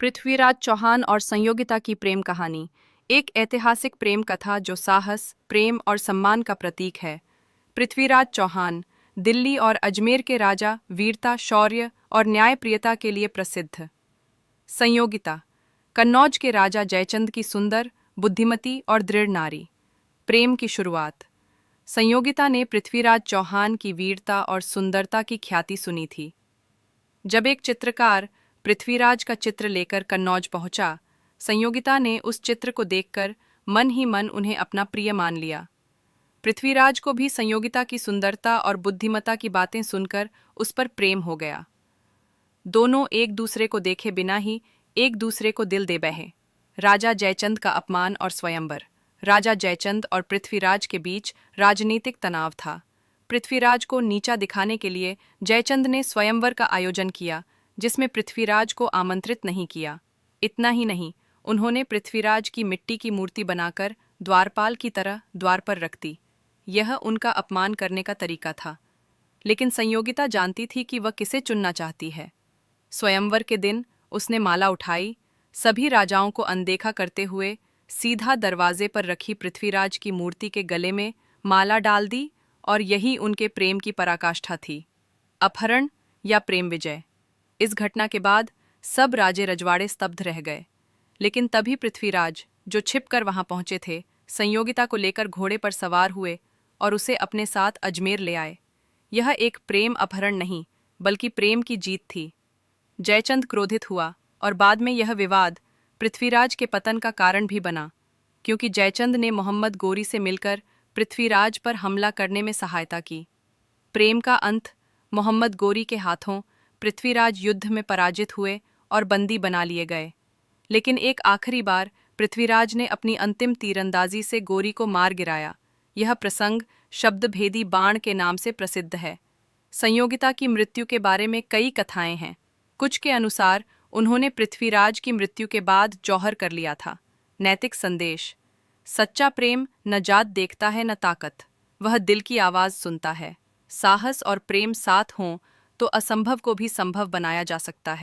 पृथ्वीराज चौहान और संयोगिता की प्रेम कहानी एक ऐतिहासिक प्रेम कथा जो साहस, प्रेम और सम्मान का प्रतीक है। पृथ्वीराज चौहान दिल्ली और अजमेर के राजा वीरता, शौर्य और न्यायप्रियता के लिए प्रसिद्ध। संयोगिता कन्नौज के राजा जयचंद की सुंदर, बुद्धिमती और दृढ़ नारी। प्रेम की शुरुआत संयोगिता ने पृथ्वीराज चौहान की वीरता और सुंदरता की ख्याति सुनी थी। जब एक चित्रकार पृथ्वीराज का चित्र लेकर कन्नौज पहुंचा, संयोगिता ने उस चित्र को देखकर मन ही मन उन्हें अपना प्रिय मान लिया। पृथ्वीराज को भी संयोगिता की सुंदरता और बुद्धिमत्ता की बातें सुनकर उस पर प्रेम हो गया। दोनों एक दूसरे को देखे बिना ही एक दूसरे को दिल दे बहे। राजा जयचंद का अपमान और स्वयंवर। राजा जयचंद और पृथ्वीराज के बीच राजनीतिक तनाव था। पृथ्वीराज को नीचा दिखाने के लिए जयचंद ने स्वयंवर का आयोजन किया, जिसमें पृथ्वीराज को आमंत्रित नहीं किया। इतना ही नहीं, उन्होंने पृथ्वीराज की मिट्टी की मूर्ति बनाकर द्वारपाल की तरह द्वार पर रख दी। यह उनका अपमान करने का तरीका था। लेकिन संयोगिता जानती थी कि वह किसे चुनना चाहती है। स्वयंवर के दिन उसने माला उठाई, सभी राजाओं को अनदेखा करते हुए सीधा दरवाजे पर रखी पृथ्वीराज की मूर्ति के गले में माला डाल दी, और यही उनके प्रेम की पराकाष्ठा थी। अपहरण या प्रेम विजय। इस घटना के बाद सब राजे रजवाड़े स्तब्ध रह गए। लेकिन तभी पृथ्वीराज, जो छिपकर वहां पहुंचे थे, संयोगिता को लेकर घोड़े पर सवार हुए और उसे अपने साथ अजमेर ले आए। यह एक प्रेम अपहरण नहीं, बल्कि प्रेम की जीत थी। जयचंद क्रोधित हुआ और बाद में यह विवाद पृथ्वीराज के पतन का कारण भी बना, क्योंकि जयचंद ने मोहम्मद गोरी से मिलकर पृथ्वीराज पर हमला करने में सहायता की। प्रेम का अंत मोहम्मद गोरी के हाथों पृथ्वीराज युद्ध में पराजित हुए और बंदी बना लिए गए। लेकिन एक आखिरी बार पृथ्वीराज ने अपनी अंतिम तीरंदाजी से गोरी को मार गिराया। यह प्रसंग शब्दभेदी बाण के नाम से प्रसिद्ध है। संयोगिता की मृत्यु के बारे में कई कथाएं हैं। कुछ के अनुसार उन्होंने पृथ्वीराज की मृत्यु के बाद जौहर कर लिया था। नैतिक संदेश: सच्चा प्रेम न जात देखता है न ताकत, वह दिल की आवाज सुनता है। साहस और प्रेम साथ हों तो असंभव को भी संभव बनाया जा सकता है।